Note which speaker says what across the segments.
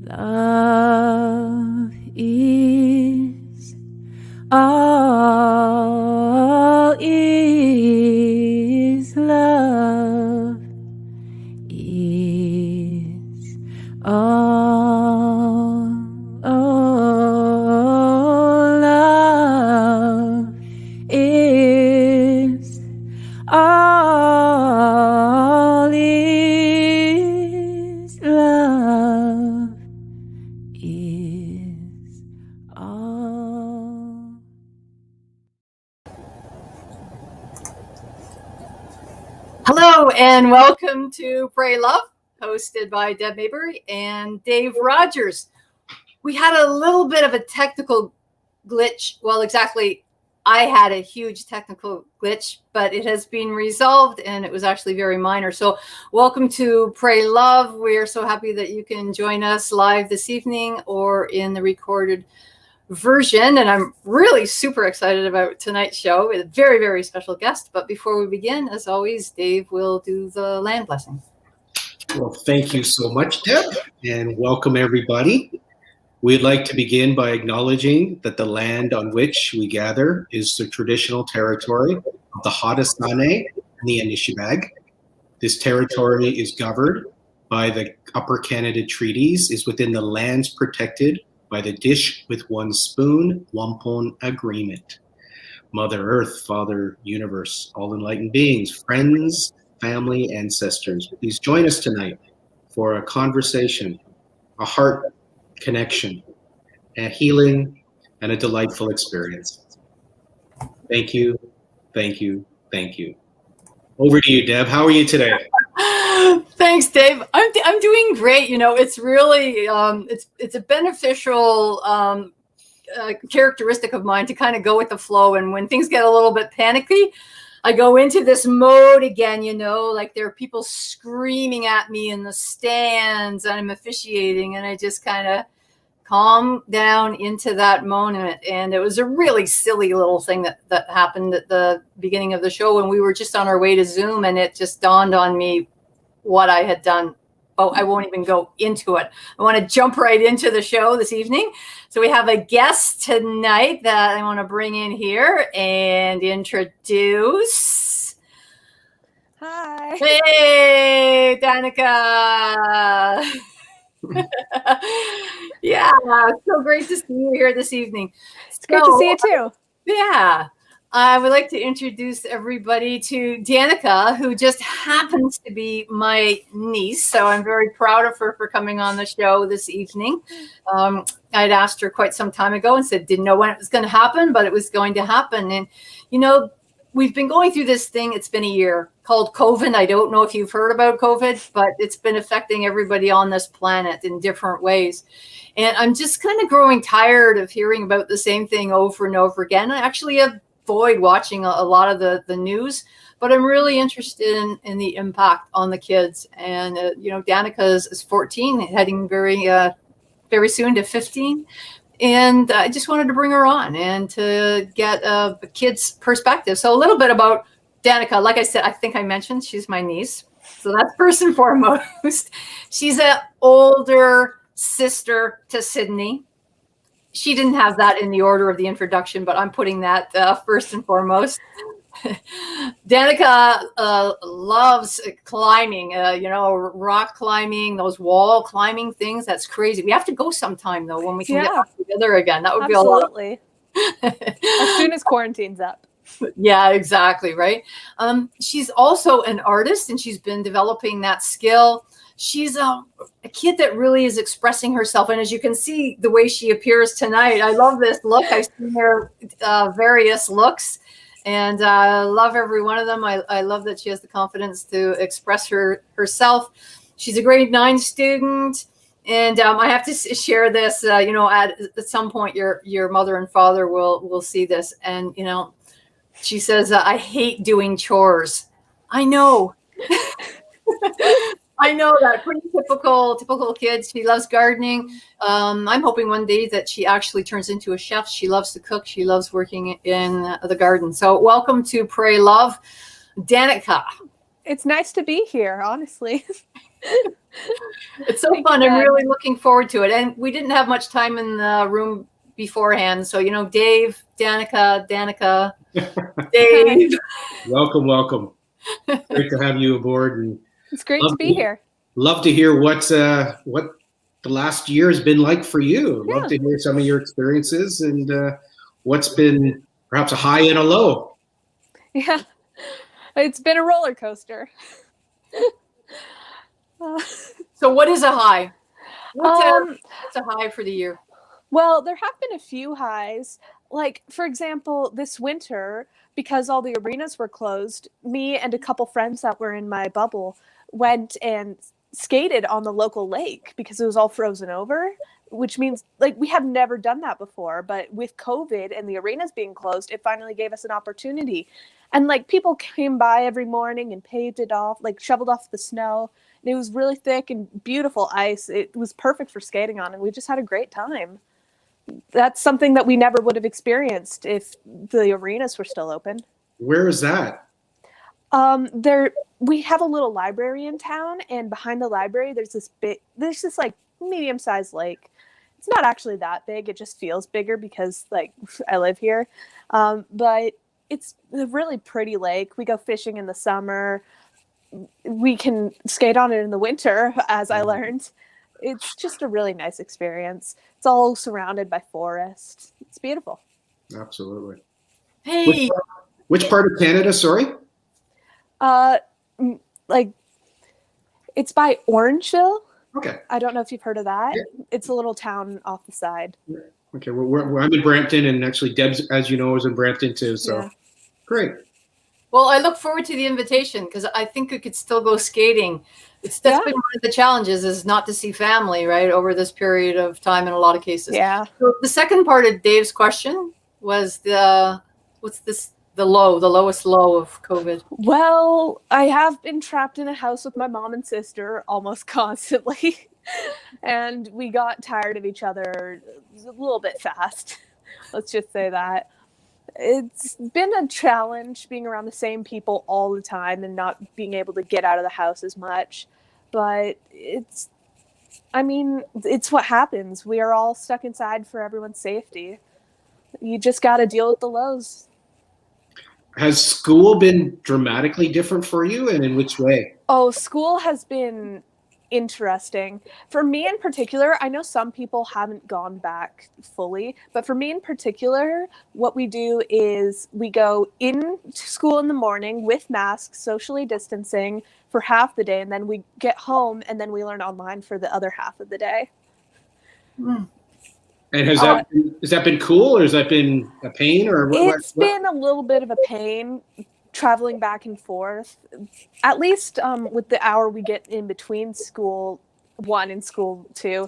Speaker 1: Love is all is love is all love is all is love is all.
Speaker 2: Hello and welcome to Pray Love, hosted by Deb Maybury and Dave Rogers. We had a little bit of a technical glitch. Well, exactly, I had a huge technical glitch, but it has been resolved and it was actually very minor. So welcome to Pray Love. We're so happy that you can join us live this evening or in the recorded version. And I'm really super excited about tonight's show with a very, very special guest. But before we begin, as always, Dave will do the land blessing.
Speaker 3: Well, thank you so much, Deb, and welcome everybody. We'd like to begin by acknowledging that the land on which we gather is the traditional territory of the Haudenosaunee and the Anishinaabe. This territory is governed by the Upper Canada Treaties, is within the lands protected by the Dish with One Spoon Wampum Agreement. Mother Earth, Father Universe, all enlightened beings, friends, family, ancestors, please join us tonight for a conversation, a heart connection, a healing, and a delightful experience. Thank you, thank you, thank you. Over to you, Deb. How are you today?
Speaker 2: Thanks, Dave. I'm doing great. You know, it's really it's a beneficial characteristic of mine to kind of go with the flow. And when things get a little bit panicky, I go into this mode again. You know, like there are people screaming at me in the stands, and I'm officiating, and I just kind of calm down into that moment. And it was a really silly little thing that happened at the beginning of the show when we were just on our way to Zoom, and it just dawned on me what I had done. Oh, I won't even go into it. I want to jump right into the show this evening. So we have a guest tonight that I want to bring in here and introduce.
Speaker 4: Hi.
Speaker 2: Hey, Danica. Yeah, so great to see you here this evening.
Speaker 4: It's great to see you too.
Speaker 2: Yeah, I would like to introduce everybody to Danica, who just happens to be my niece. So I'm very proud of her for coming on the show this evening. I'd asked her quite some time ago and said, didn't know when it was going to happen, but it was going to happen. And, you know, we've been going through this thing. It's been a year called COVID. I don't know if you've heard about COVID, but it's been affecting everybody on this planet in different ways. And I'm just kind of growing tired of hearing about the same thing over and over again. I actually avoid watching a lot of the news, but I'm really interested in the impact on the kids. And, you know, Danica is 14, heading very soon to 15. And I just wanted to bring her on and to get a kid's perspective. So a little bit about Danica. Like I said, I think I mentioned she's my niece. So that's first and foremost. She's an older sister to Sydney. She didn't have that in the order of the introduction, but I'm putting that first and foremost. Danica loves climbing, you know, rock climbing, those wall climbing things. That's crazy. We have to go sometime, though, when we can get back together again. That would
Speaker 4: Absolutely.
Speaker 2: be a lot.
Speaker 4: As soon as quarantine's up.
Speaker 2: Yeah, exactly. Right. She's also an artist, and she's been developing that skill. She's a kid that really is expressing herself. And as you can see, the way she appears tonight, I love this look. I've seen her various looks. And I love every one of them. I love that she has the confidence to express herself. She's a grade 9 student. And I have to share this, you know, at some point your mother and father will see this. And, you know, she says, I hate doing chores. I know. I know that. Pretty typical kids. She loves gardening. I'm hoping one day that she actually turns into a chef. She loves to cook. She loves working in the garden. So welcome to Pray Love, Danica.
Speaker 4: It's nice to be here, honestly.
Speaker 2: It's so
Speaker 4: Thank
Speaker 2: fun.
Speaker 4: you,
Speaker 2: I'm
Speaker 4: Dad.
Speaker 2: really looking forward to it. And we didn't have much time in the room beforehand. So, Dave, Danica, Dave.
Speaker 3: Welcome. Great to have you aboard, and
Speaker 4: It's great
Speaker 3: love
Speaker 4: to be here.
Speaker 3: love to hear what the last year has been like for you. Love
Speaker 4: Yeah.
Speaker 3: to hear some of your experiences and what's been perhaps a high and a low.
Speaker 4: Yeah. It's been a roller coaster.
Speaker 2: So what is a high? What's
Speaker 4: Um,
Speaker 2: a high for the year?
Speaker 4: Well, there have been a few highs. Like, for example, this winter, because all the arenas were closed, me and a couple friends that were in my bubble went and skated on the local lake because it was all frozen over, which means, like, we have never done that before. But with COVID and the arenas being closed, it finally gave us an opportunity. And, like, people came by every morning and paved it off, like, shoveled off the snow. And it was really thick and beautiful ice. It was perfect for skating on, and we just had a great time. That's something that we never would have experienced if the arenas were still open.
Speaker 3: Where is that?
Speaker 4: We have a little library in town, and behind the library there's this like medium-sized lake. It's not actually that big, it just feels bigger because, like, I live here. But it's a really pretty lake. We go fishing in the summer. We can skate on it in the winter, as I learned. It's just a really nice experience. It's all surrounded by forest. It's beautiful.
Speaker 3: Absolutely.
Speaker 2: Hey,
Speaker 3: Which part of Canada, sorry?
Speaker 4: Like, it's by Orangeville.
Speaker 3: Okay.
Speaker 4: I don't know if you've heard of that.
Speaker 3: Yeah.
Speaker 4: It's a little town off the side.
Speaker 3: Okay, I'm in Brampton, and actually Deb's, as you know, is in Brampton too, so
Speaker 4: Yeah.
Speaker 3: Great.
Speaker 2: well, I look forward to the invitation because I think we could still go skating. That's been one of the challenges, is not to see family, right, over this period of time in a lot of cases.
Speaker 4: Yeah.
Speaker 2: So the second part of Dave's question was the lowest low of COVID.
Speaker 4: Well, I have been trapped in a house with my mom and sister almost constantly. And we got tired of each other a little bit fast. Let's just say that. It's been a challenge being around the same people all the time and not being able to get out of the house as much. But it's what happens. We are all stuck inside for everyone's safety. You just got to deal with the lows.
Speaker 3: Has school been dramatically different for you, and in which way?
Speaker 4: Oh, school has been interesting. For me in particular, I know some people haven't gone back fully, but for me in particular, what we do is we go into school in the morning with masks, socially distancing for half the day, and then we get home and then we learn online for the other half of the day.
Speaker 2: Mm.
Speaker 3: And has that been cool, or has that been a pain, or what?
Speaker 4: It's been a little bit of a pain traveling back and forth, at least with the hour we get in between school 1 and school 2.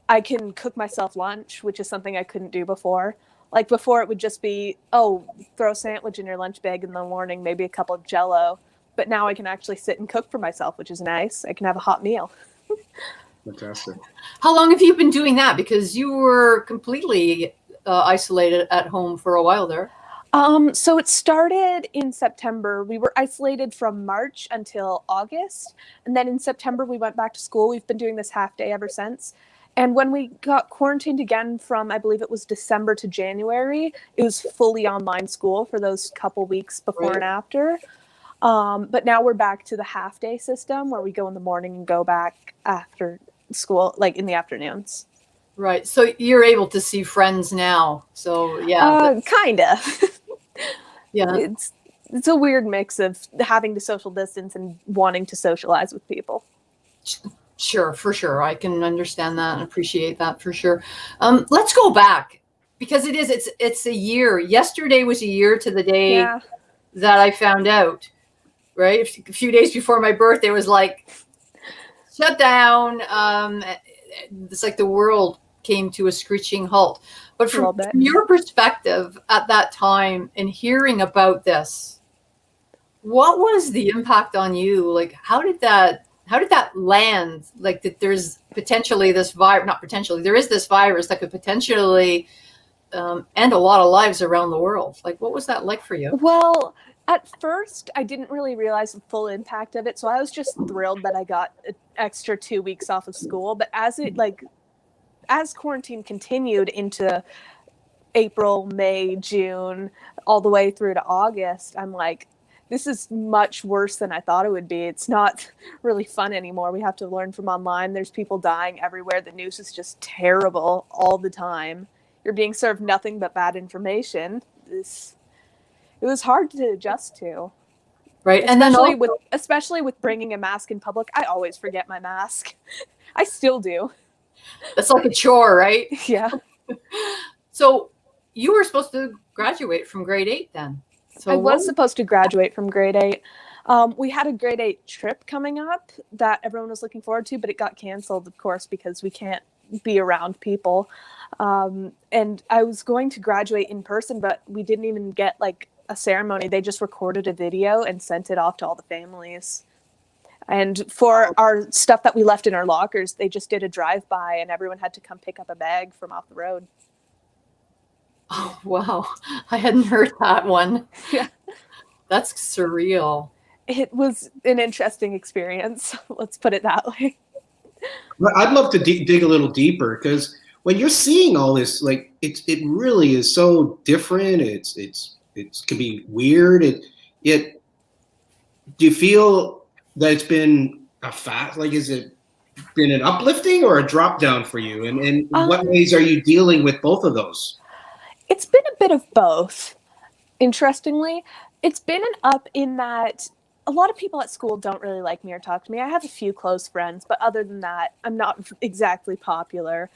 Speaker 4: I can cook myself lunch, which is something I couldn't do before. Like, before it would just be, throw a sandwich in your lunch bag in the morning, maybe a cup of Jell-O. But now I can actually sit and cook for myself, which is nice. I can have a hot meal.
Speaker 3: Fantastic.
Speaker 2: How long have you been doing that? Because you were completely isolated at home for a while there.
Speaker 4: So it started in September. We were isolated from March until August. And then in September, we went back to school. We've been doing this half day ever since. And when we got quarantined again from, I believe it was December to January, it was fully online school for those couple weeks before and after. But now we're back to the half day system where we go in the morning and go back after school, like in the afternoons.
Speaker 2: Right. So you're able to see friends now. So yeah.
Speaker 4: Kinda.
Speaker 2: Yeah.
Speaker 4: It's a weird mix of having to social distance and wanting to socialize with people.
Speaker 2: Sure, for sure. I can understand that and appreciate that for sure. Let's go back, because it's a year. Yesterday was a year to the day that I found out, right? A few days before my birthday, was like shut down. It's like the world came to a screeching halt. But from your perspective at that time and hearing about this, what was the impact on you? Like, how did that land? Like, that there's potentially this virus, not potentially, there is this virus that could potentially end a lot of lives around the world. Like, what was that like for you?
Speaker 4: Well, At first, I didn't really realize the full impact of it, so I was just thrilled that I got an extra 2 weeks off of school. But as quarantine continued into April, May, June, all the way through to August, I'm like, this is much worse than I thought it would be. It's not really fun anymore. We have to learn from online. There's people dying everywhere. The news is just terrible all the time. You're being served nothing but bad information. It was hard to adjust to.
Speaker 2: Right. And then
Speaker 4: Especially with bringing a mask in public. I always forget my mask. I still do.
Speaker 2: That's like a chore, right?
Speaker 4: Yeah.
Speaker 2: So you were supposed to graduate from grade 8 then. So
Speaker 4: I was supposed to graduate from grade 8. We had a grade 8 trip coming up that everyone was looking forward to, but it got canceled, of course, because we can't be around people. And I was going to graduate in person, but we didn't even get like a ceremony. They just recorded a video and sent it off to all the families. And for our stuff that we left in our lockers, they just did a drive-by and everyone had to come pick up a bag from off the road.
Speaker 2: Oh, wow. I hadn't heard that one.
Speaker 4: Yeah.
Speaker 2: That's surreal.
Speaker 4: It was an interesting experience. Let's put it that way.
Speaker 3: I'd love to dig a little deeper, because when you're seeing all this, like it really is so different. It can be weird. Do you feel that it's been has it been an uplifting or a drop down for you? And in what ways are you dealing with both of those?
Speaker 4: It's been a bit of both. Interestingly, it's been an up in that a lot of people at school don't really like me or talk to me. I have a few close friends, but other than that, I'm not exactly popular.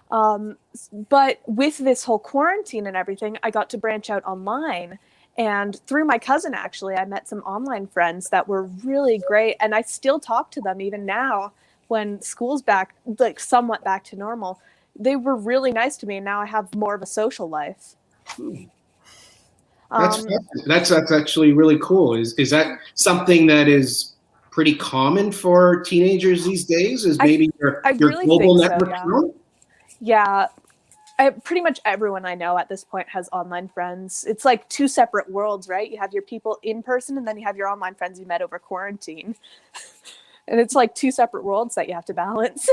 Speaker 4: But with this whole quarantine and everything, I got to branch out online. And through my cousin, actually, I met some online friends that were really great. And I still talk to them even now when school's back, like somewhat back to normal. They were really nice to me. And now I have more of a social life.
Speaker 3: That's actually really cool. Is that something that is pretty common for teenagers these days? Is maybe your
Speaker 4: really
Speaker 3: global
Speaker 4: think
Speaker 3: network?
Speaker 4: So, yeah. Pretty much everyone I know at this point has online friends. It's like two separate worlds, right? You have your people in person, and then you have your online friends you met over quarantine. And it's like two separate worlds that you have to balance.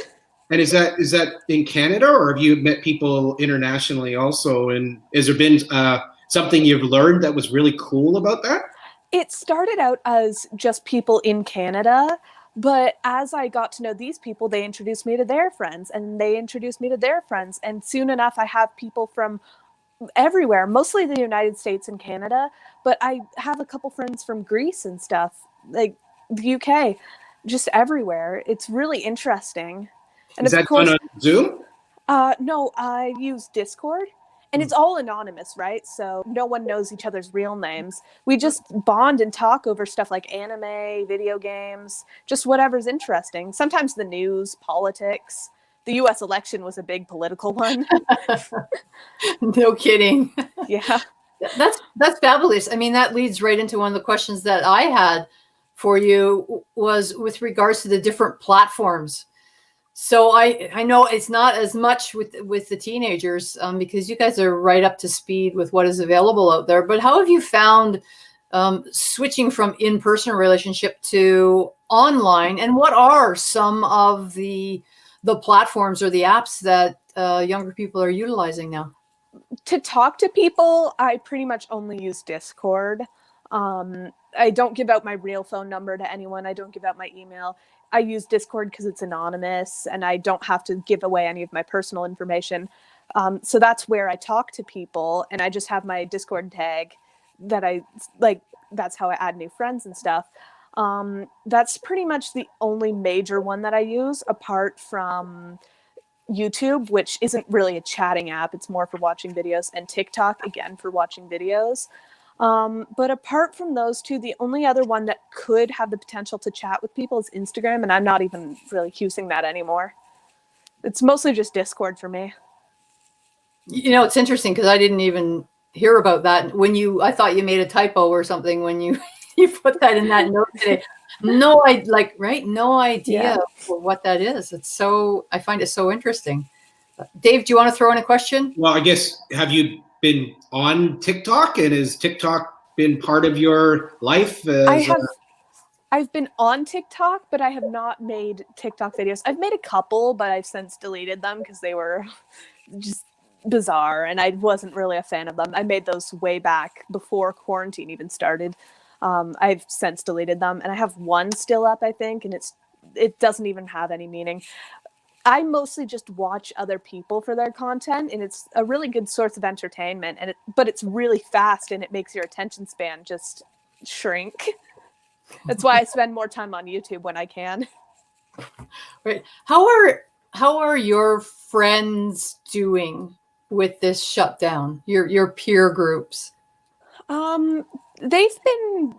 Speaker 3: And is that in Canada, or have you met people internationally also? And has there been something you've learned that was really cool about that?
Speaker 4: It started out as just people in Canada, but as I got to know these people, they introduced me to their friends, and they introduced me to their friends. And soon enough, I have people from everywhere, mostly the United States and Canada, but I have a couple friends from Greece and stuff, like the UK, just everywhere. It's really interesting. And
Speaker 3: is that done on Zoom?
Speaker 4: No, I use Discord. And it's all anonymous, right? So no one knows each other's real names. We just bond and talk over stuff like anime, video games, just whatever's interesting. Sometimes the news, politics. The US election was a big political one.
Speaker 2: No kidding.
Speaker 4: Yeah.
Speaker 2: That's fabulous. I mean, that leads right into one of the questions that I had for you, was with regards to the different platforms. So I know it's not as much with the teenagers because you guys are right up to speed with what is available out there. But how have you found switching from in-person relationship to online? And what are some of the platforms or the apps that younger people are utilizing now?
Speaker 4: To talk to people, I pretty much only use Discord. I don't give out my real phone number to anyone. I don't give out my email. I use Discord because it's anonymous and I don't have to give away any of my personal information. So that's where I talk to people, and I just have my Discord tag that I like. That's how I add new friends and stuff. That's pretty much the only major one that I use, apart from YouTube, which isn't really a chatting app. It's more for watching videos, and TikTok, again, for watching videos. But apart from those two, the only other one that could have the potential to chat with people is Instagram, and I'm not even really using that anymore. It's mostly just Discord for me.
Speaker 2: You know, it's interesting because I didn't even hear about that. I thought you made a typo or something when you put that in that note today. No idea what that is. I find it so interesting. Dave, do you want to throw in a question?
Speaker 3: Well, I guess, have you been on TikTok, and is TikTok been part of your life?
Speaker 4: I've been on TikTok, but I have not made TikTok videos. I've made a couple, but I've since deleted them because they were just bizarre and I wasn't really a fan of them. I made those way back before quarantine even started. I've since deleted them, and I have one still up, I think, and it doesn't even have any meaning. I mostly just watch other people for their content, and it's a really good source of entertainment, but it's really fast and it makes your attention span just shrink. That's why I spend more time on YouTube when I can.
Speaker 2: Right. How are your friends doing with this shutdown? Your peer groups?
Speaker 4: They've been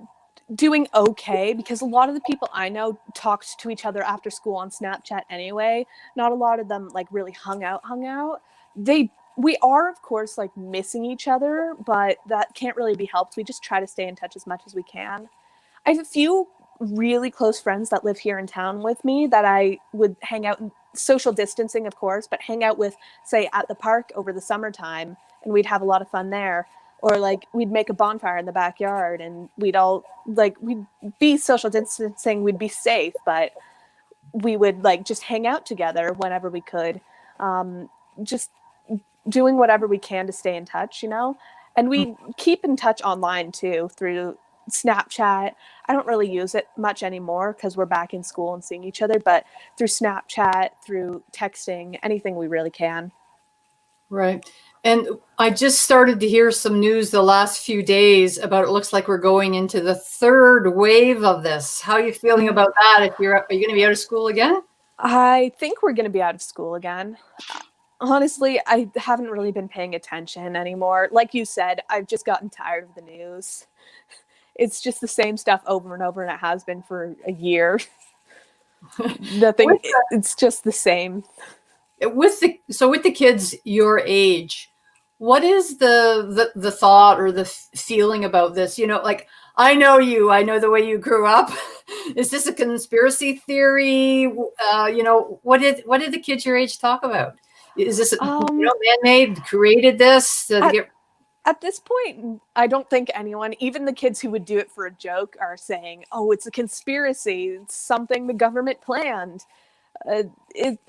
Speaker 4: doing okay because a lot of the people I know talked to each other after school on Snapchat anyway. Not a lot of them like really hung out. We are, of course, like missing each other, but that can't really be helped. We just try to stay in touch as much as we can. I have a few really close friends that live here in town with me that I would hang out in social distancing, of course, but hang out with, say, at the park over the summertime, and we'd have a lot of fun there. Or like we'd make a bonfire in the backyard and we'd be social distancing, we'd be safe, but we would like just hang out together whenever we could. Just doing whatever we can to stay in touch, and we keep in touch online too through Snapchat. I don't really use it much anymore because we're back in school and seeing each other, but through Snapchat, through texting, anything we really can.
Speaker 2: Right. And I just started to hear some news the last few days about it looks like we're going into the third wave of this. How are you feeling about that? Are you going to be out of school again?
Speaker 4: I think we're going to be out of school again. Honestly, I haven't really been paying attention anymore. Like you said, I've just gotten tired of the news. It's just the same stuff over and over, and it has been for a year. Nothing. It's just the same.
Speaker 2: With the kids your age, what is the thought or the feeling about this? Like I know the way you grew up. Is this a conspiracy theory? What did the kids your age talk about? Is this man-made, created this to get?
Speaker 4: At this point, I don't think anyone, even the kids who would do it for a joke, are saying, "Oh, it's a conspiracy. It's something the government planned."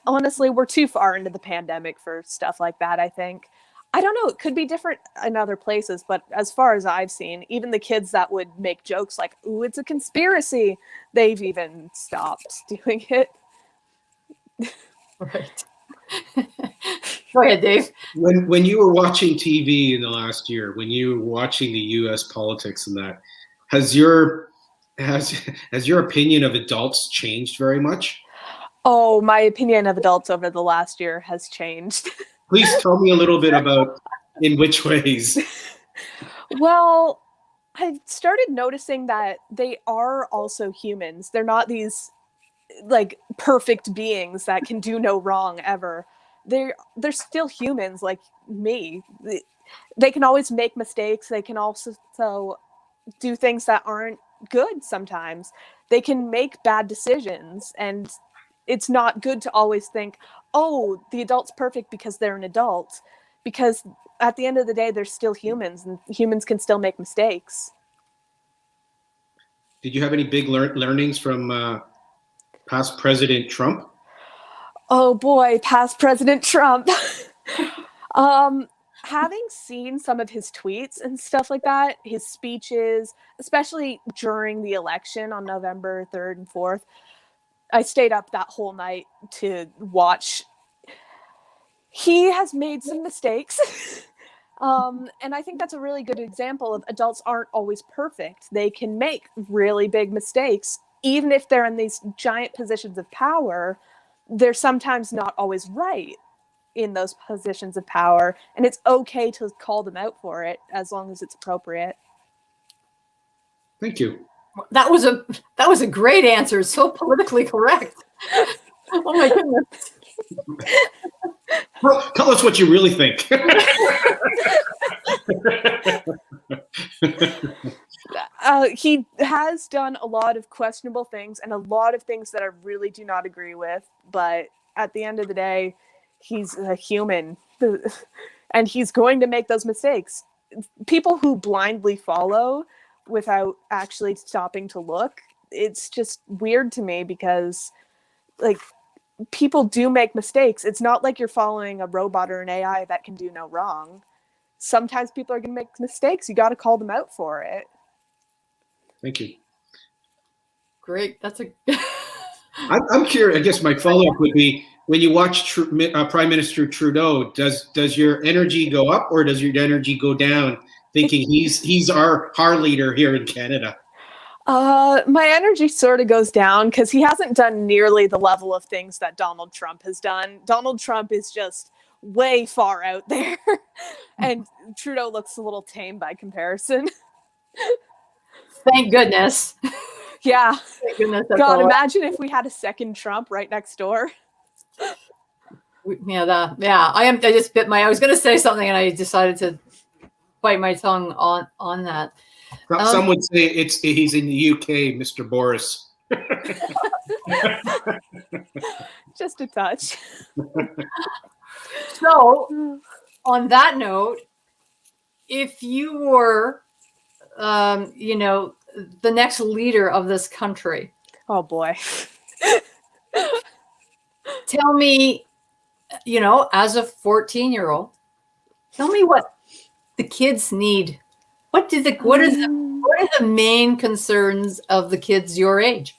Speaker 4: Honestly, we're too far into the pandemic for stuff like that, I think. I don't know. It could be different in other places, but as far as I've seen, even the kids that would make jokes like, "Ooh, it's a conspiracy," they've even stopped doing it.
Speaker 2: Right. Go ahead, Dave.
Speaker 3: When you were watching TV in the last year, when you were watching the U.S. politics and that, has your opinion of adults changed very much?
Speaker 4: Oh, my opinion of adults over the last year has changed.
Speaker 3: Please tell me a little bit about in which ways.
Speaker 4: Well, I've started noticing that they are also humans. They're not these like perfect beings that can do no wrong ever. They're still humans like me. They can always make mistakes. They can also do things that aren't good sometimes. They can make bad decisions, and it's not good to always think, "Oh, the adult's perfect because they're an adult," because at the end of the day, they're still humans, and humans can still make mistakes.
Speaker 3: Did you have any big learnings from past President Trump?
Speaker 4: Oh boy, past President Trump. Having seen some of his tweets and stuff like that, his speeches, especially during the election on November 3rd and 4th, I stayed up that whole night to watch. He has made some mistakes. And I think that's a really good example of adults aren't always perfect. They can make really big mistakes. Even if they're in these giant positions of power, they're sometimes not always right in those positions of power. And it's okay to call them out for it as long as it's appropriate.
Speaker 3: Thank you.
Speaker 2: That was a great answer. So politically correct. Oh my goodness.
Speaker 3: Well, tell us what you really think.
Speaker 4: He has done a lot of questionable things and a lot of things that I really do not agree with. But at the end of the day, he's a human and he's going to make those mistakes. People who blindly follow without actually stopping to look. It's just weird to me because, like, people do make mistakes. It's not like you're following a robot or an AI that can do no wrong. Sometimes people are going to make mistakes. You got to call them out for it.
Speaker 3: Thank you.
Speaker 2: Great. That's a.
Speaker 3: I'm curious. I guess my follow-up would be, when you watch Prime Minister Trudeau, does your energy go up or does your energy go down, thinking he's our leader here in Canada?
Speaker 4: My energy sort of goes down because he hasn't done nearly the level of things that Donald Trump has done. Donald Trump is just way far out there, and Trudeau looks a little tame by comparison.
Speaker 2: Thank goodness.
Speaker 4: Yeah.
Speaker 2: Thank goodness.
Speaker 4: God, imagine if we had a second Trump right next door.
Speaker 2: Yeah. I just bit my. I was going to say something, and I decided to bite my tongue on that.
Speaker 3: Some would say he's in the UK, Mr. Boris.
Speaker 4: Just a touch.
Speaker 2: So, on that note, if you were, the next leader of this country,
Speaker 4: oh boy,
Speaker 2: tell me, as a 14-year-old, tell me what the kids need. What are the main concerns of the kids your age?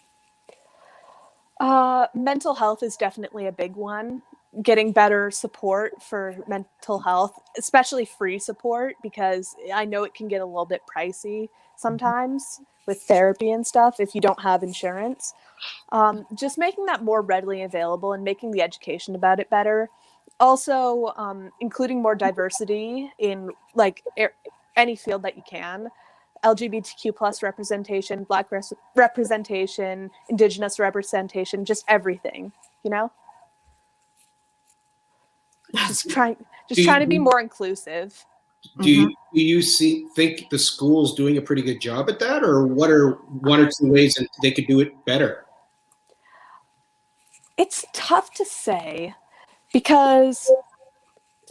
Speaker 4: Mental health is definitely a big one. Getting better support for mental health, especially free support, because I know it can get a little bit pricey sometimes with therapy and stuff if you don't have insurance. Just making that more readily available and making the education about it better. Also, including more diversity in any field that you can. LGBTQ plus representation, Black representation, Indigenous representation, just everything, Just trying to be more inclusive.
Speaker 3: Do you think the school's doing a pretty good job at that, or what are one or two ways that they could do it better?
Speaker 4: It's tough to say because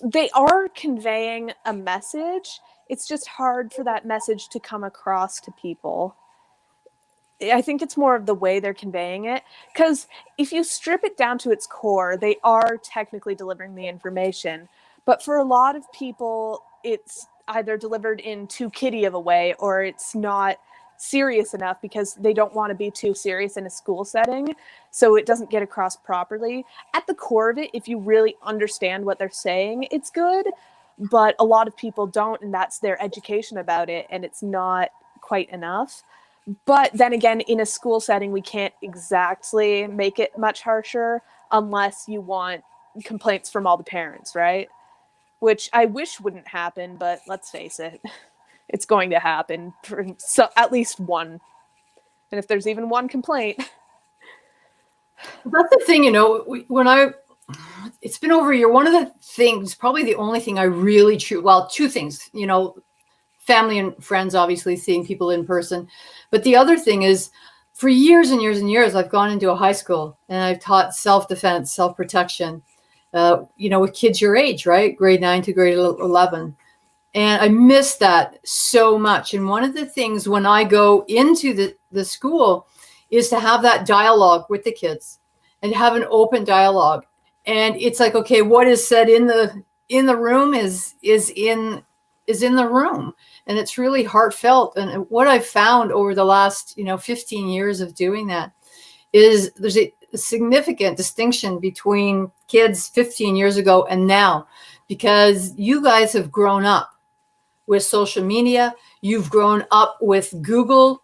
Speaker 4: they are conveying a message. It's just hard for that message to come across to people. I think it's more of the way they're conveying it, because if you strip it down to its core, they are technically delivering the information. But for a lot of people, it's either delivered in too kiddie of a way, or it's not serious enough because they don't want to be too serious in a school setting. So it doesn't get across properly. At the core of it, if you really understand what they're saying, it's good. But a lot of people don't, and that's their education about it, and it's not quite enough. But then again, in a school setting, we can't exactly make it much harsher unless you want complaints from all the parents, right? Which I wish wouldn't happen, but let's face it, it's going to happen for at least one. And if there's even one complaint.
Speaker 2: That's the thing, it's been over a year. One of the things, probably the only thing I really two things, family and friends, obviously seeing people in person. But the other thing is, for years and years and years, I've gone into a high school and I've taught self-defense, self-protection, with kids your age, right? Grade 9 to grade 11. And I miss that so much. And one of the things when I go into the school is to have that dialogue with the kids and have an open dialogue. And it's like, okay, what is said in the room is in the room. And it's really heartfelt. And what I've found over the last, 15 years of doing that is there's a significant distinction between kids 15 years ago and now, because you guys have grown up with social media. You've grown up with Google.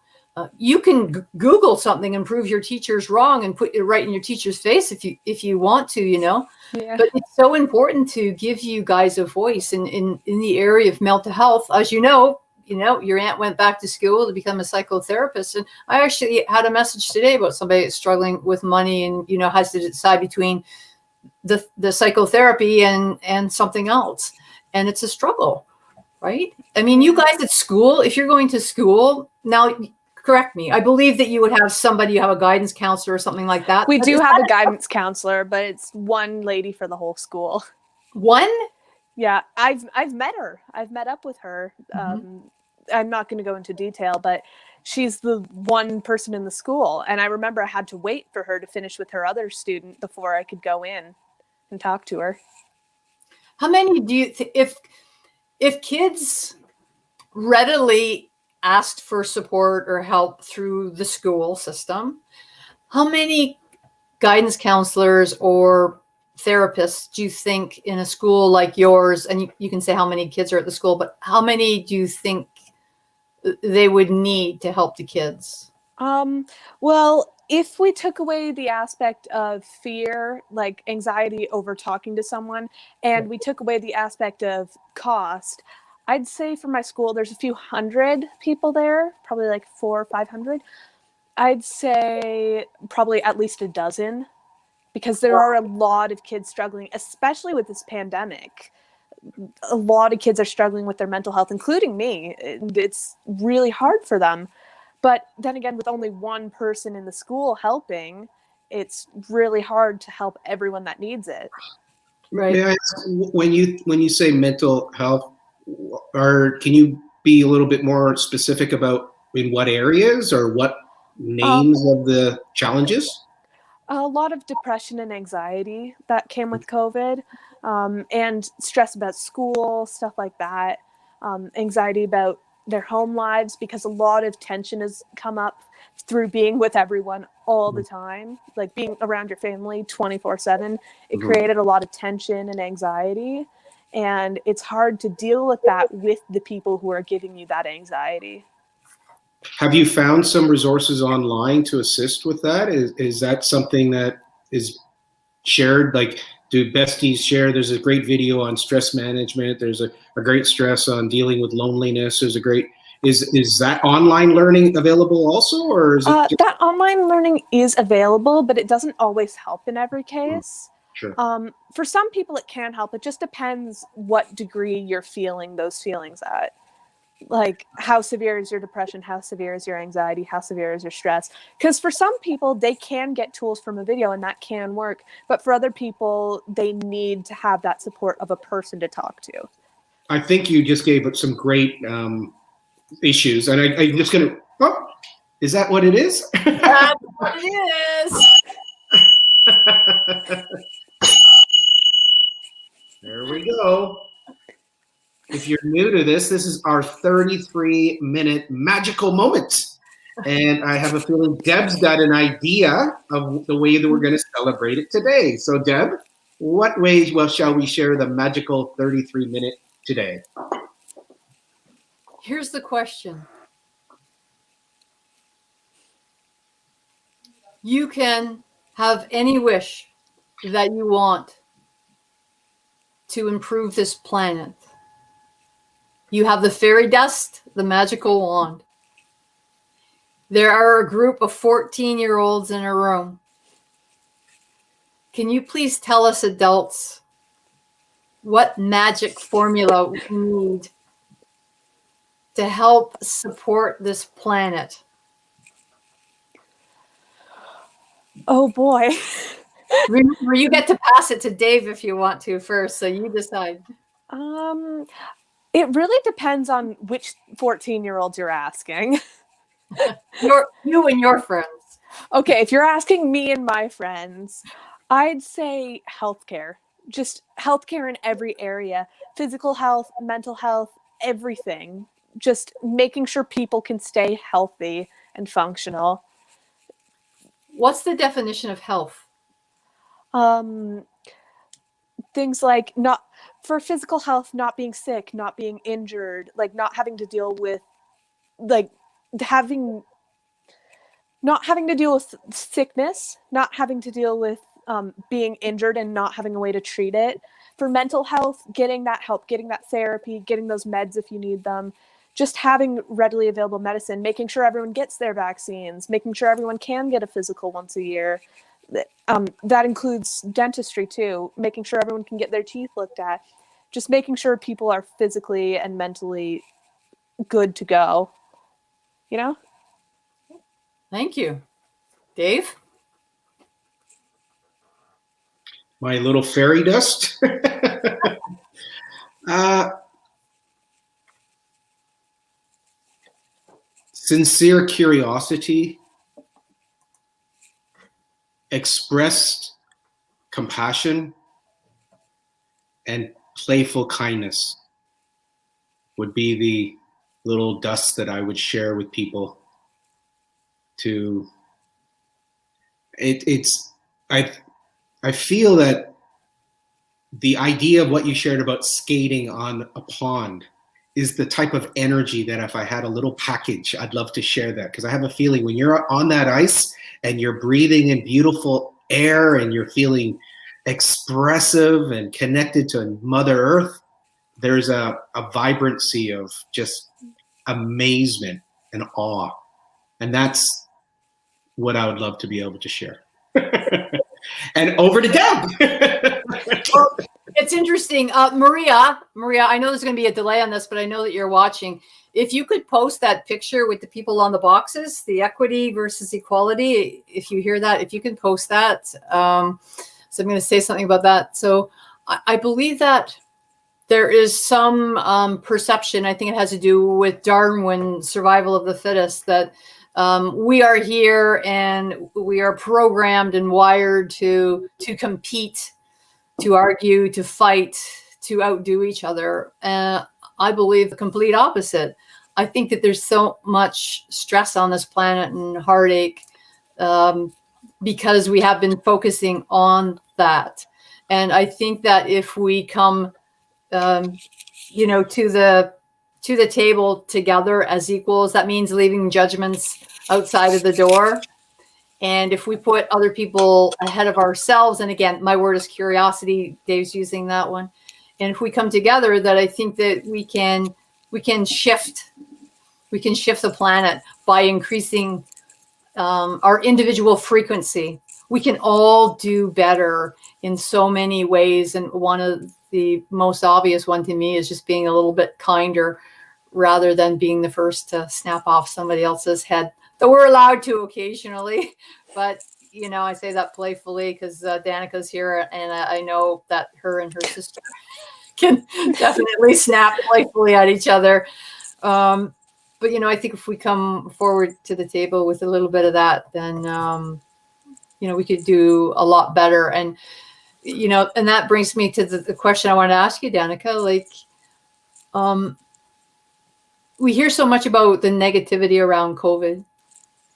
Speaker 2: You can Google something and prove your teacher's wrong and put it right in your teacher's face if you want to, Yeah. But it's so important to give you guys a voice in the area of mental health. As you know, your aunt went back to school to become a psychotherapist. And I actually had a message today about somebody that's struggling with money and, has to decide between the psychotherapy and something else. And it's a struggle, right? I mean, you guys at school, if you're going to school now, correct me, I believe that you would have you have a guidance counselor or something like that.
Speaker 4: We do have a guidance counselor, but it's one lady for the whole school.
Speaker 2: One?
Speaker 4: Yeah, I've met her. I've met up with her. I'm not going to go into detail, but she's the one person in the school. And I remember I had to wait for her to finish with her other student before I could go in and talk to her.
Speaker 2: How many do you, if kids readily asked for support or help through the school system, how many guidance counselors or therapists do you think in a school like yours, and you can say how many kids are at the school, but how many do you think they would need to help the kids?
Speaker 4: Well, if we took away the aspect of fear, like anxiety over talking to someone, and we took away the aspect of cost, I'd say for my school, there's a few hundred people there, probably like 400 or 500. I'd say probably at least a dozen, because there are a lot of kids struggling, especially with this pandemic. A lot of kids are struggling with their mental health, including me. It's really hard for them. But then again, with only one person in the school helping, it's really hard to help everyone that needs it.
Speaker 2: Right.
Speaker 3: May I ask, when you say mental health, can you be a little bit more specific about in what areas or what names of the challenges?
Speaker 4: A lot of depression and anxiety that came with COVID, and stress about school, stuff like that. Anxiety about their home lives, because a lot of tension has come up through being with everyone all the time, like being around your family 24/7. It created a lot of tension and anxiety, and it's hard to deal with that with the people who are giving you that anxiety.
Speaker 3: Have you found some resources online to assist with that? Is that something that is shared? Like, do besties share? There's a great video on stress management. There's a great stress on dealing with loneliness. There's a great, is that online learning available also, or is it
Speaker 4: that online learning is available, but it doesn't always help in every case.
Speaker 3: Sure.
Speaker 4: For some people it can help. It just depends what degree you're feeling those feelings at. Like, how severe is your depression? How severe is your anxiety? How severe is your stress? Because for some people, they can get tools from a video and that can work. But for other people, they need to have that support of a person to talk to.
Speaker 3: I think you just gave some great issues. And I'm just going to, oh, is that what it is?
Speaker 2: That's what it is.
Speaker 3: There we go. If you're new to this is our 33-minute magical moment. And I have a feeling Deb's got an idea of the way that we're going to celebrate it today. So Deb, what ways shall we share the magical 33-minute today?
Speaker 2: Here's the question. You can have any wish that you want to improve this planet. You have the fairy dust, the magical wand. There are a group of 14-year-olds in a room. Can you please tell us adults what magic formula we need to help support this planet?
Speaker 4: Oh boy.
Speaker 2: Remember, you get to pass it to Dave if you want to first, so you decide.
Speaker 4: It really depends on which 14-year-olds you're asking.
Speaker 2: You and your friends.
Speaker 4: Okay, if you're asking me and my friends, I'd say healthcare. Just healthcare in every area. Physical health, mental health, everything. Just making sure people can stay healthy and functional.
Speaker 2: What's the definition of health?
Speaker 4: Things like, not for physical health, not being sick, not being injured, like not having to deal with, like not having to deal with sickness, not having to deal with being injured and not having a way to treat it. For mental health, getting that help, getting that therapy, getting those meds if you need them, just having readily available medicine, making sure everyone gets their vaccines, making sure everyone can get a physical once a year. That includes dentistry too, making sure everyone can get their teeth looked at, just making sure people are physically and mentally good to go, you know?
Speaker 2: Thank you. Dave?
Speaker 3: My little fairy dust. sincere curiosity, expressed compassion, and playful kindness would be the little dust that I would share with people. I feel that the idea of what you shared about skating on a pond is the type of energy that if I had a little package, I'd love to share that, because I have a feeling when you're on that ice and you're breathing in beautiful air and you're feeling expressive and connected to Mother Earth, there's a vibrancy of just amazement and awe. And that's what I would love to be able to share. And over to Deb.
Speaker 2: Well, it's interesting. Maria, I know there's going to be a delay on this, but I know that you're watching. If you could post that picture with the people on the boxes, the equity versus equality, if you hear that, if you can post that. So I'm going to say something about that. So I believe that there is some perception, I think it has to do with Darwin, survival of the fittest, that we are here and we are programmed and wired to compete, to argue, to fight, to outdo each other. I believe the complete opposite. I think that there's so much stress on this planet and heartache because we have been focusing on that. And I think that if we come, to the table together as equals, that means leaving judgments outside of the door. And if we put other people ahead of ourselves, and again, my word is curiosity, Dave's using that one. And if we come together, that I think that we can shift the planet by increasing our individual frequency. We can all do better in so many ways. And one of the most obvious one to me is just being a little bit kinder rather than being the first to snap off somebody else's head. Though we're allowed to occasionally, but I say that playfully because Danica's here, and I know that her and her sister can definitely snap playfully at each other. But I think if we come forward to the table with a little bit of that, then we could do a lot better. And and that brings me to the question I want to ask you, Danica. Like, we hear so much about the negativity around COVID.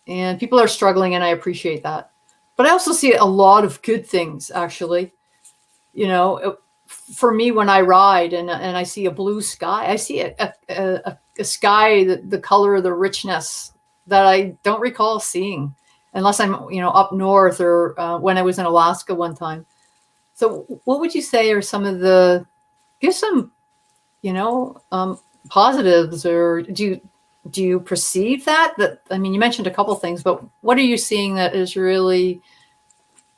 Speaker 2: And people are struggling, and I appreciate that. But I also see a lot of good things, actually. For me, when I ride and I see a blue sky, I see a sky, the color of the richness that I don't recall seeing, unless I'm, up north or when I was in Alaska one time. So what would you say are some of give some, positives, or do you perceive that, I mean, you mentioned a couple things, but what are you seeing that is really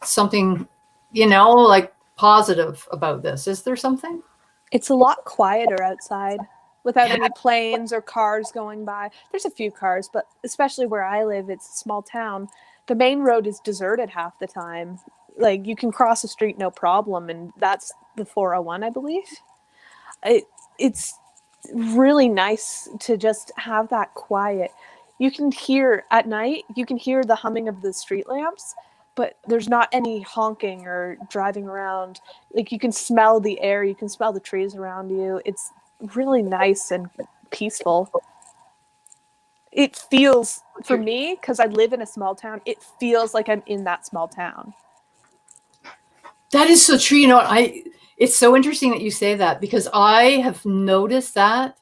Speaker 2: something, like positive about this? Is there something?
Speaker 4: It's a lot quieter outside without any planes or cars going by. There's a few cars, but especially where I live, it's a small town. The main road is deserted half the time. Like, you can cross the street no problem, and that's the 401, I believe. It's really nice to just have that quiet. You can hear at night, you can hear the humming of the street lamps, but there's not any honking or driving around. Like, you can smell the air, you can smell the trees around you. It's really nice and peaceful. It feels, for me, because I live in a small town, it feels like I'm in that small town.
Speaker 2: That is so true. It's so interesting that you say that, because I have noticed that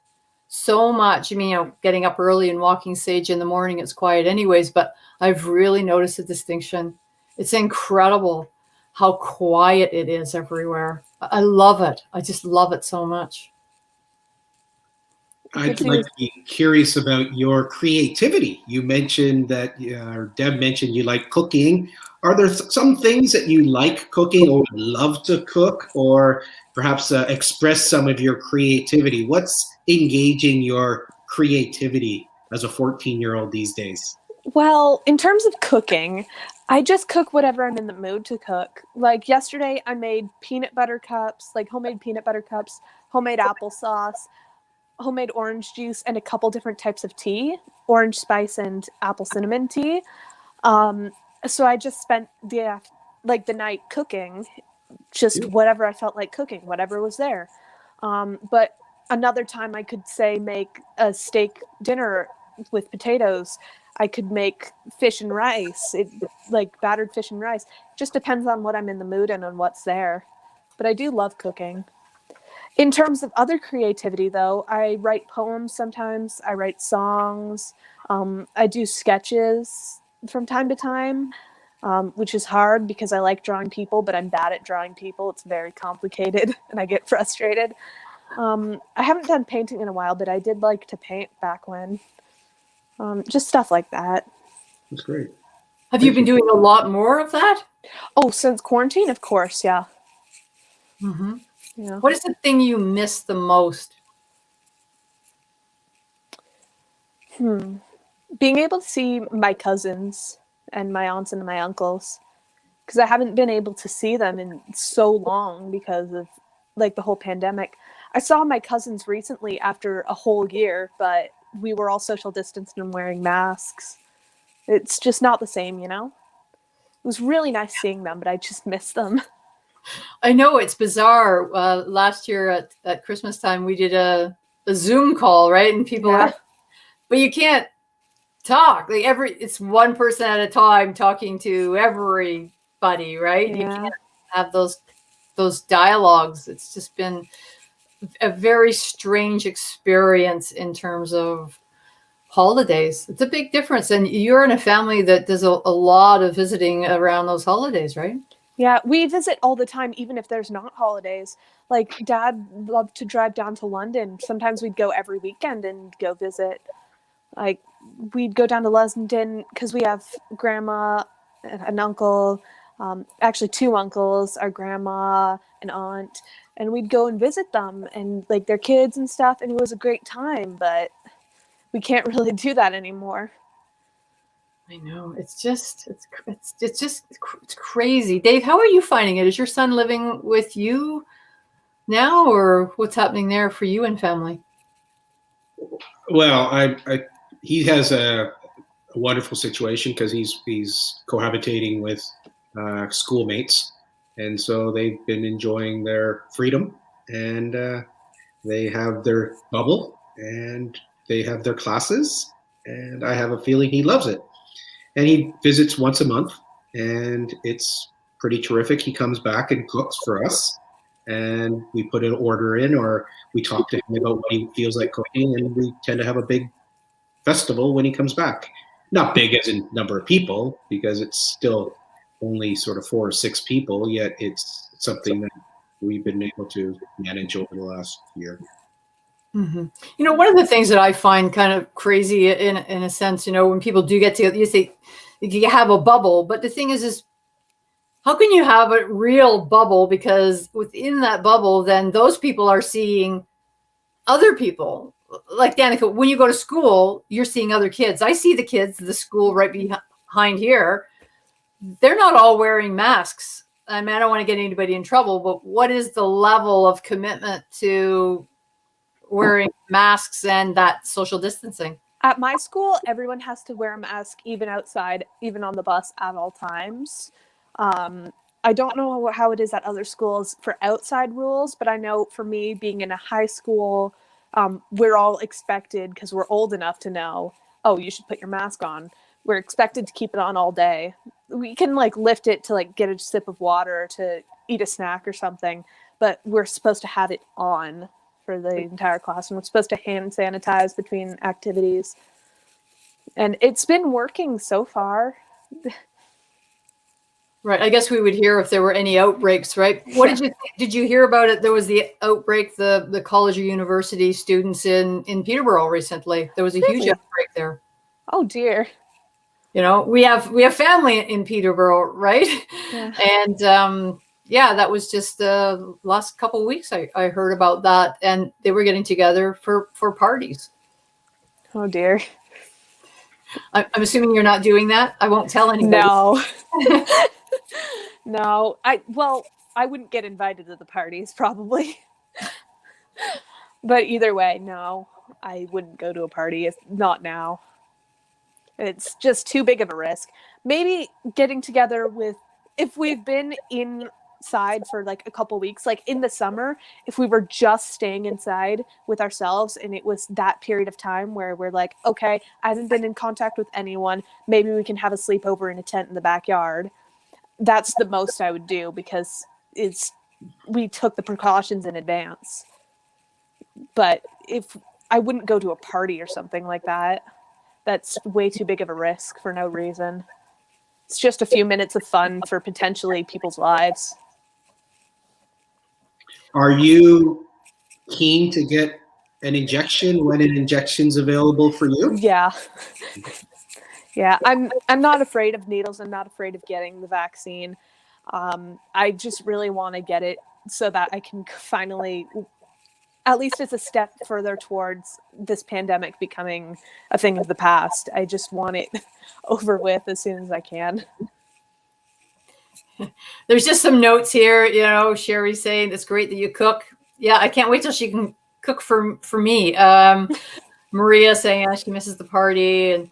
Speaker 2: so much. I mean, getting up early and walking Sage in the morning, it's quiet anyways, but I've really noticed a distinction. It's incredible how quiet it is everywhere. I love it. I just love it so much.
Speaker 3: I'd like to be curious about your creativity. You mentioned that, or Deb mentioned you like cooking. Are there some things that you like cooking or would love to cook, or perhaps express some of your creativity? What's engaging your creativity as a 14-year-old these days?
Speaker 4: Well, in terms of cooking, I just cook whatever I'm in the mood to cook. Like yesterday, I made peanut butter cups, like homemade peanut butter cups, homemade applesauce. homemade orange juice and a couple different types of tea, orange spice and apple cinnamon tea. So I just spent the night cooking, just whatever I felt like cooking, whatever was there. But another time I could say make a steak dinner with potatoes. I could make fish and rice, like battered fish and rice. Just depends on what I'm in the mood and on what's there. But I do love cooking. In terms of other creativity, though, I write poems sometimes. I write songs. I do sketches from time to time, which is hard because I like drawing people, but I'm bad at drawing people. It's very complicated, and I get frustrated. I haven't done painting in a while, but I did like to paint back when. Just stuff like that.
Speaker 3: That's great.
Speaker 2: Have you been doing a lot more of that?
Speaker 4: Oh, since quarantine, of course, yeah.
Speaker 2: Mm-hmm.
Speaker 4: Yeah.
Speaker 2: What is the thing you miss the most?
Speaker 4: Being able to see my cousins and my aunts and my uncles, because I haven't been able to see them in so long because of like the whole pandemic. I saw my cousins recently after a whole year, but we were all social distanced and wearing masks. It's just not the same, you know? It was really nice seeing them, but I just miss them.
Speaker 2: I know, it's bizarre. Last year at Christmas time, we did a Zoom call, right? And people, but you can't talk. Like it's one person at a time talking to everybody, right?
Speaker 4: Yeah.
Speaker 2: You can't have those dialogues. It's just been a very strange experience in terms of holidays. It's a big difference. And you're in a family that does a lot of visiting around those holidays, right?
Speaker 4: Yeah, we visit all the time, even if there's not holidays. Like, Dad loved to drive down to London. Sometimes we'd go every weekend and go visit. Like, we'd go down to London because we have grandma, an uncle, actually 2 uncles, our grandma, an aunt, and we'd go and visit them and like their kids and stuff, and it was a great time, but we can't really do that anymore.
Speaker 2: I know. It's crazy. Dave, how are you finding it? Is your son living with you now, or what's happening there for you and family?
Speaker 3: Well, he has a wonderful situation because he's cohabitating with schoolmates, and so they've been enjoying their freedom, and they have their bubble, and they have their classes, and I have a feeling he loves it. And he visits once a month, and it's pretty terrific. He comes back and cooks for us, and we put an order in, or we talk to him about what he feels like cooking, and we tend to have a big festival when he comes back. Not big as in number of people, because it's still only sort of 4 or 6 people, yet it's something that we've been able to manage over the last year.
Speaker 2: Mm-hmm. You know, one of the things that I find kind of crazy in a sense, you know, when people do get together, you say you have a bubble, but the thing is how can you have a real bubble? Because within that bubble, then those people are seeing other people. Like Danica, when you go to school, you're seeing other kids. I see the kids at the school right behind here. They're not all wearing masks. I mean, I don't want to get anybody in trouble, but what is the level of commitment to wearing masks and that social distancing?
Speaker 4: At my school, everyone has to wear a mask, even outside, even on the bus at all times. I don't know how it is at other schools for outside rules, but I know for me, being in a high school, we're all expected, because we're old enough to know, oh, you should put your mask on. We're expected to keep it on all day. We can like lift it to like get a sip of water, to eat a snack or something, but we're supposed to have it on for the entire class, and we're supposed to hand sanitize between activities. And it's been working so far.
Speaker 2: Right. I guess we would hear if there were any outbreaks, right? What did you think? Did you hear about it? There was the outbreak, the college or university students in Peterborough recently. There was a huge outbreak there.
Speaker 4: Oh dear.
Speaker 2: You know, we have family in Peterborough, right?
Speaker 4: Yeah.
Speaker 2: And yeah, that was just the last couple of weeks I heard about that, and they were getting together for parties.
Speaker 4: Oh dear.
Speaker 2: I'm assuming you're not doing that. I won't tell anybody.
Speaker 4: No. No. I wouldn't get invited to the parties probably. But either way, no, I wouldn't go to a party. If not now. It's just too big of a risk. Maybe getting together with, if we've been inside for like a couple weeks, like in the summer, if we were just staying inside with ourselves and it was that period of time where we're like, okay, I haven't been in contact with anyone, maybe we can have a sleepover in a tent in the backyard. That's the most I would do because we took the precautions in advance. But if I wouldn't go to a party or something like that, that's way too big of a risk for no reason. It's just a few minutes of fun for potentially people's lives.
Speaker 3: Are you keen to get an injection when an injection's available for you?
Speaker 4: Yeah. Yeah, I'm not afraid of needles. I'm not afraid of getting the vaccine. I just really want to get it so that I can finally, at least as a step further towards this pandemic becoming a thing of the past. I just want it over with as soon as I can.
Speaker 2: There's just some notes here. Sherry saying it's great that you cook. Yeah, I can't wait till she can cook for me. Maria saying she misses the party and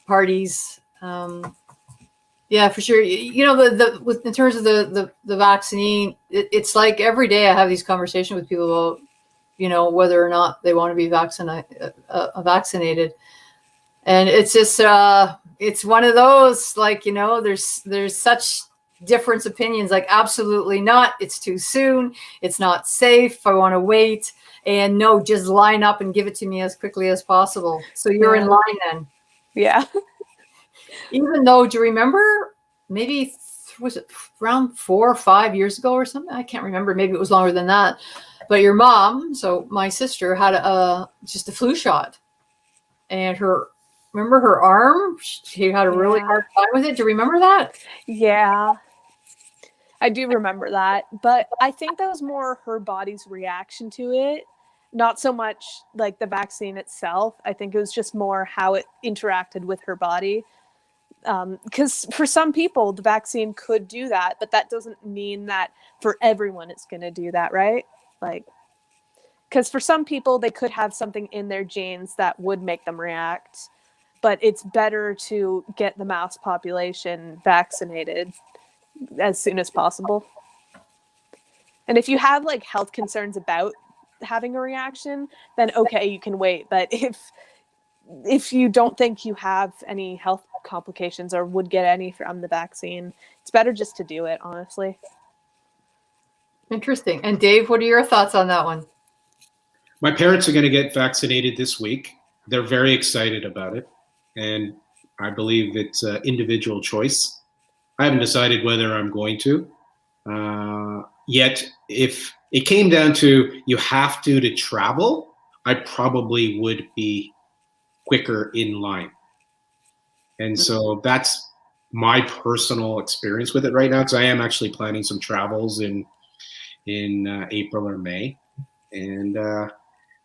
Speaker 2: parties. Yeah, for sure. In terms of the vaccine, it's like every day I have these conversations with people about whether or not they want to be vaccinated. And it's just, it's one of those, there's such different opinions, like absolutely not. It's too soon. It's not safe. I want to wait. And no, just line up and give it to me as quickly as possible. So you're in line then.
Speaker 4: Yeah.
Speaker 2: Even though, do you remember maybe, was it around 4 or 5 years ago or something? I can't remember. Maybe it was longer than that. But your mom, so my sister, had just a flu shot, and remember her arm? She had a really hard time with it. Do you remember that?
Speaker 4: Yeah, I do remember that. But I think that was more her body's reaction to it, not so much like the vaccine itself. I think it was just more how it interacted with her body. Because for some people, the vaccine could do that, but that doesn't mean that for everyone it's going to do that, right? Because for some people, they could have something in their genes that would make them react, but it's better to get the mass population vaccinated as soon as possible. And if you have health concerns about having a reaction, then okay, you can wait. But if you don't think you have any health complications or would get any from the vaccine, it's better just to do it, honestly.
Speaker 2: Interesting. And Dave, what are your thoughts on that one?
Speaker 3: My parents are going to get vaccinated this week. They're very excited about it. And I believe it's an individual choice. I haven't decided whether I'm going to. Yet, if it came down to you have to travel, I probably would be quicker in line. And so that's my personal experience with it right now, because I am actually planning some travels in April or May. And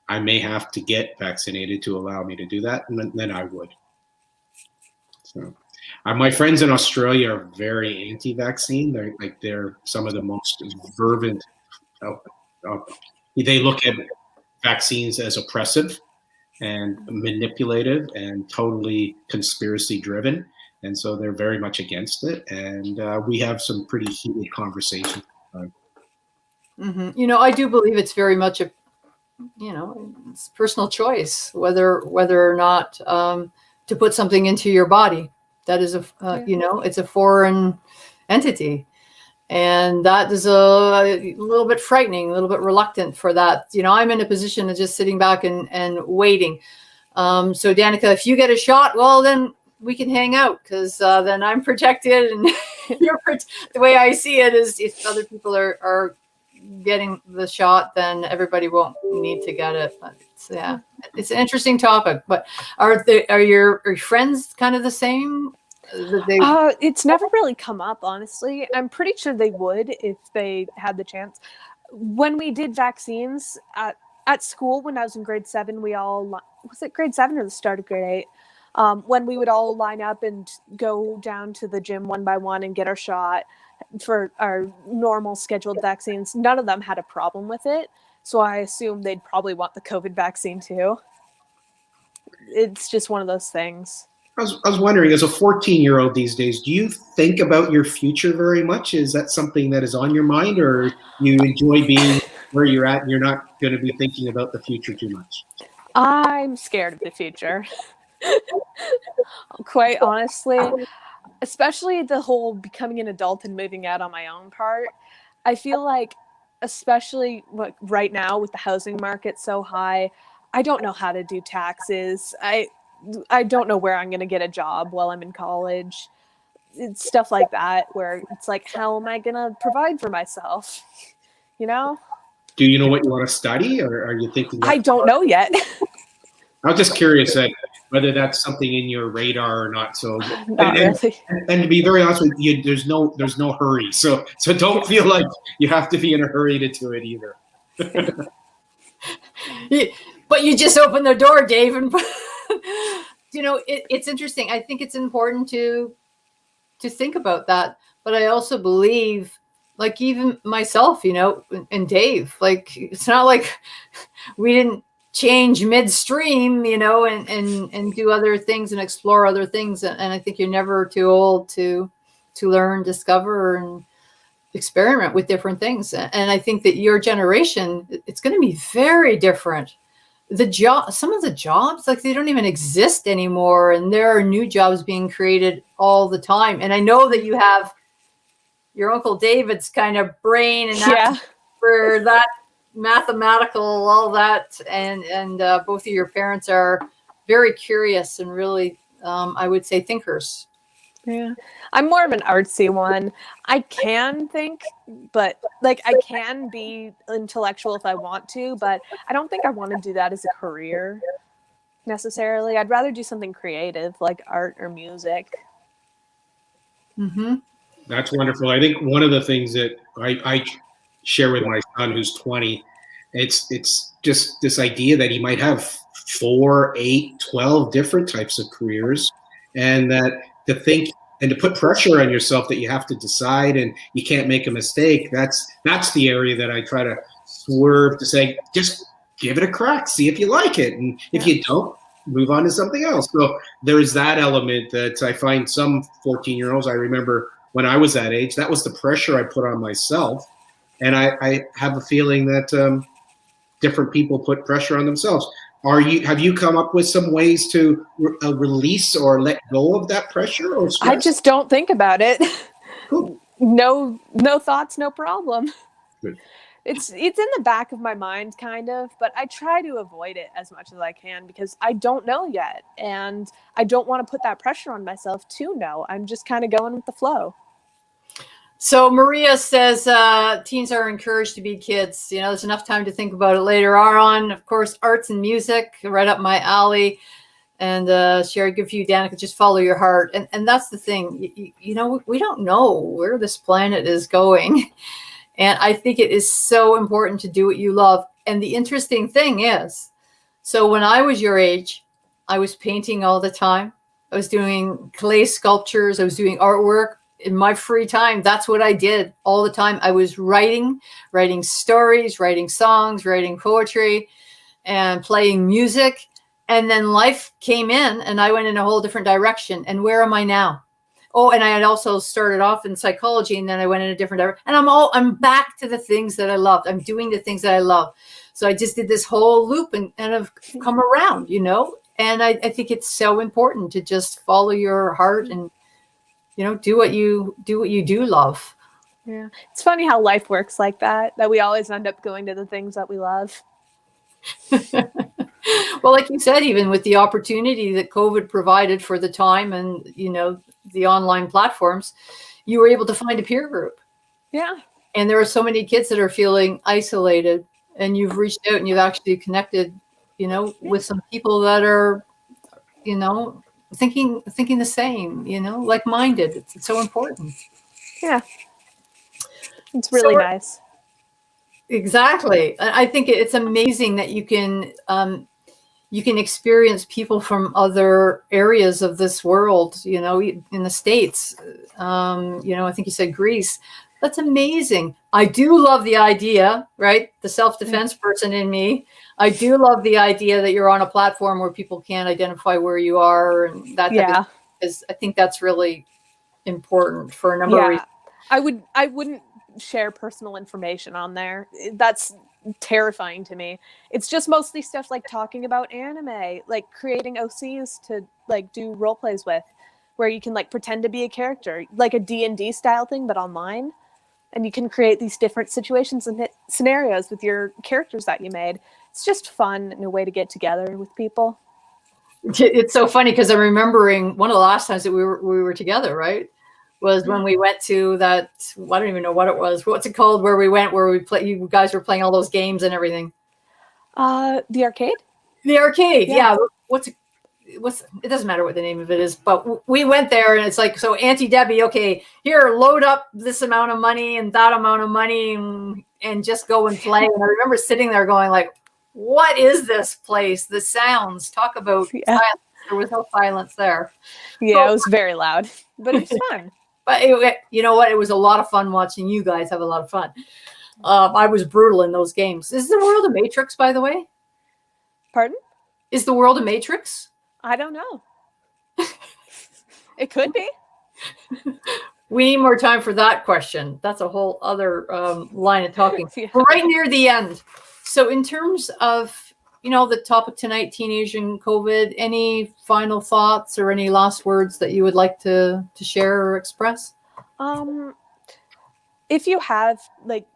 Speaker 3: I may have to get vaccinated to allow me to do that, and then I would. So, my friends in Australia are very anti-vaccine. They're some of the most fervent. They look at vaccines as oppressive and manipulative and totally conspiracy-driven, and so they're very much against it. And we have some pretty heated conversations.
Speaker 2: Mm-hmm. I do believe it's very much it's personal choice whether or not to put something into your body. That is it's a foreign entity, and that is a little bit frightening, a little bit reluctant for that. I'm in a position of just sitting back and waiting. So Danica, if you get a shot, well, then we can hang out, because then I'm protected, and the way I see it is, if other people are getting the shot, then everybody won't need to get it. But it's an interesting topic. But are your friends kind of the same?
Speaker 4: It's never really come up, honestly. I'm pretty sure they would if they had the chance. When we did vaccines at school, when I was in grade 7, we all, was it grade 7 or the start of grade 8? When we would all line up and go down to the gym one by one and get our shot for our normal scheduled vaccines, none of them had a problem with it. So I assume they'd probably want the COVID vaccine too. It's just one of those things.
Speaker 3: I was wondering, as a 14-year-old these days, do you think about your future very much? Is that something that is on your mind, or you enjoy being where you're at and you're not going to be thinking about the future too much?
Speaker 4: I'm scared of the future. Quite honestly, especially the whole becoming an adult and moving out on my own part. I feel like, especially right now with the housing market so high, I don't know how to do taxes. I don't know where I'm going to get a job while I'm in college. It's stuff like that where it's like, how am I going to provide for myself? You know?
Speaker 3: Do you know what you want to study, or are you thinking?
Speaker 4: I don't know yet.
Speaker 3: I was just curious whether that's something in your radar or not. So,
Speaker 4: Not really.
Speaker 3: And to be very honest with you, there's no hurry. So don't feel like you have to be in a hurry to do it either.
Speaker 2: But you just opened the door, Dave, and it's interesting. I think it's important to think about that. But I also believe, like even myself, and Dave, like it's not like we didn't change midstream, and do other things and explore other things. And I think you're never too old to learn, discover, and experiment with different things. And I think that your generation, it's going to be very different. Some of the jobs, like they don't even exist anymore, and there are new jobs being created all the time. And I know that you have your Uncle David's kind of brain and for that mathematical, all that, and both of your parents are very curious and really, I would say, thinkers.
Speaker 4: Yeah, I'm more of an artsy one. I can think, but like I can be intellectual if I want to, but I don't think I want to do that as a career necessarily. I'd rather do something creative like art or music.
Speaker 2: Mm-hmm.
Speaker 3: That's wonderful. I think one of the things that I share with my son, who's 20, it's just this idea that he might have 4, 8, 12 different types of careers, and that to think and to put pressure on yourself that you have to decide and you can't make a mistake. That's the area that I try to swerve to say, just give it a crack, see if you like it, and if you don't, move on to something else. So there is that element that I find some 14-year-olds. I remember when I was that age, that was the pressure I put on myself, and I have a feeling that different people put pressure on themselves. Have you come up with some ways to release or let go of that pressure or stress?
Speaker 4: I just don't think about it.
Speaker 3: Cool.
Speaker 4: No thoughts, no problem.
Speaker 3: Good.
Speaker 4: It's in the back of my mind kind of, but I try to avoid it as much as I can because I don't know yet, and I don't want to put that pressure on myself to know. I'm just kind of going with the flow.
Speaker 2: So Maria says teens are encouraged to be kids. There's enough time to think about it later on. Of course, arts and music, right up my alley. And Sherry, good for you, Danica. Just follow your heart. And that's the thing. We don't know where this planet is going. And I think it is so important to do what you love. And the interesting thing is, so when I was your age, I was painting all the time. I was doing clay sculptures. I was doing artwork. In my free time, that's what I did all the time. I was writing stories, writing songs, writing poetry, and playing music. And then life came in and I went in a whole different direction. And where am I now? Oh, and I had also started off in psychology, and then I went in a different direction. And I'm back to the things that I loved. I'm doing the things that I love. So I just did this whole loop and have come around, And I think it's so important to just follow your heart and do what you do love.
Speaker 4: Yeah. It's funny how life works like that we always end up going to the things that we love.
Speaker 2: Well, like you said, even with the opportunity that COVID provided for the time and, the online platforms, you were able to find a peer group.
Speaker 4: Yeah.
Speaker 2: And there are so many kids that are feeling isolated, and you've reached out and you've actually connected, with some people that are, thinking the same, like-minded. It's so important.
Speaker 4: Yeah. It's really nice.
Speaker 2: Exactly. I think it's amazing that you can experience people from other areas of this world, in the States. I think you said Greece, That's amazing. I do love the idea, right? The self-defense person in me. I do love the idea that you're on a platform where people can't identify where you are and that type of, because I think that's really important for a number of reasons.
Speaker 4: I wouldn't share personal information on there. That's terrifying to me. It's just mostly stuff like talking about anime, like creating OCs to like do role plays with, where you can like pretend to be a character, like a D&D style thing, but online. And you can create these different situations and scenarios with your characters that you made. It's just fun and a way to get together with people.
Speaker 2: It's so funny because I'm remembering one of the last times that we were together, right? Was when we went to that, I don't even know what it was. What's it called? Where we went, where you guys were playing all those games and everything.
Speaker 4: The arcade?
Speaker 2: The arcade, yeah. It doesn't matter what the name of it is, but we went there and it's like, so Auntie Debbie, okay, here, load up this amount of money and that amount of money and just go and play. And I remember sitting there going like, what is this place? The sounds, talk about silence. There was no silence there.
Speaker 4: Yeah, it was very loud, but it was fun.
Speaker 2: But you know what? It was a lot of fun watching you guys have a lot of fun. I was brutal in those games. Is the world a Matrix, by the way?
Speaker 4: Pardon?
Speaker 2: Is the world a Matrix?
Speaker 4: I don't know. It could be.
Speaker 2: We need more time for that question. That's a whole other line of talking. We're right near the end. So in terms of, the topic tonight, teenage and COVID, any final thoughts or any last words that you would like to share or express?
Speaker 4: If you have like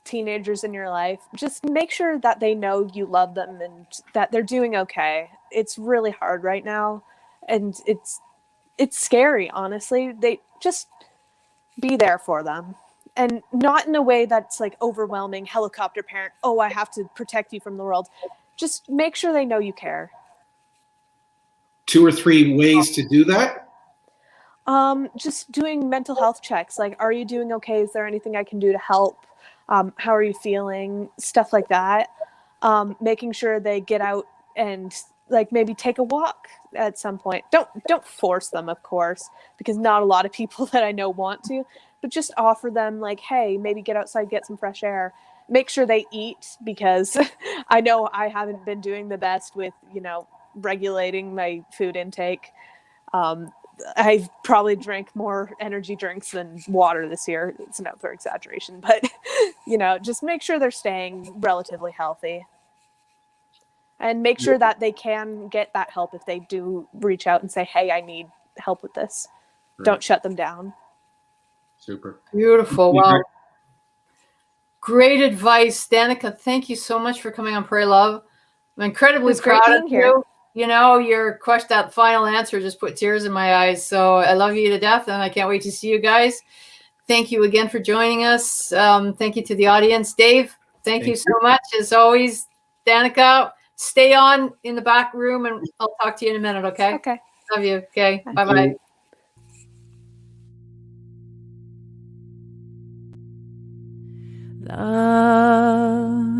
Speaker 4: teenagers in your life, just make sure that they know you love them and that they're doing okay. It's really hard right now, and it's scary, honestly. They just be there for them, and not in a way that's like overwhelming helicopter parent, oh, I have to protect you from the world. Just make sure they know you care.
Speaker 3: 2 or 3 ways to do that?
Speaker 4: Just doing mental health checks, like, are you doing okay? Is there anything I can do to help? How are you feeling? Stuff like that. Making sure they get out and like maybe take a walk at some point. Don't force them, of course, because not a lot of people that I know want to, but just offer them like, hey, maybe get outside, get some fresh air. Make sure they eat, because I know I haven't been doing the best with, regulating my food intake. I've probably drank more energy drinks than water this year. It's an over exaggeration, but just make sure they're staying relatively healthy, and make sure that they can get that help if they do reach out and say, hey, I need help with this. Right. Don't shut them down.
Speaker 3: Super.
Speaker 2: Beautiful. Wow. Great advice, Danica. Thank you so much for coming on Pray Love. I'm incredibly proud of you. Your question, that final answer just put tears in my eyes. So I love you to death, and I can't wait to see you guys. Thank you again for joining us. Thank you to the audience. Dave, thank you so much. As always, Danica, stay on in the back room, and I'll talk to you in a minute, okay?
Speaker 4: Okay.
Speaker 2: Love you. Okay. Bye-bye.
Speaker 1: Love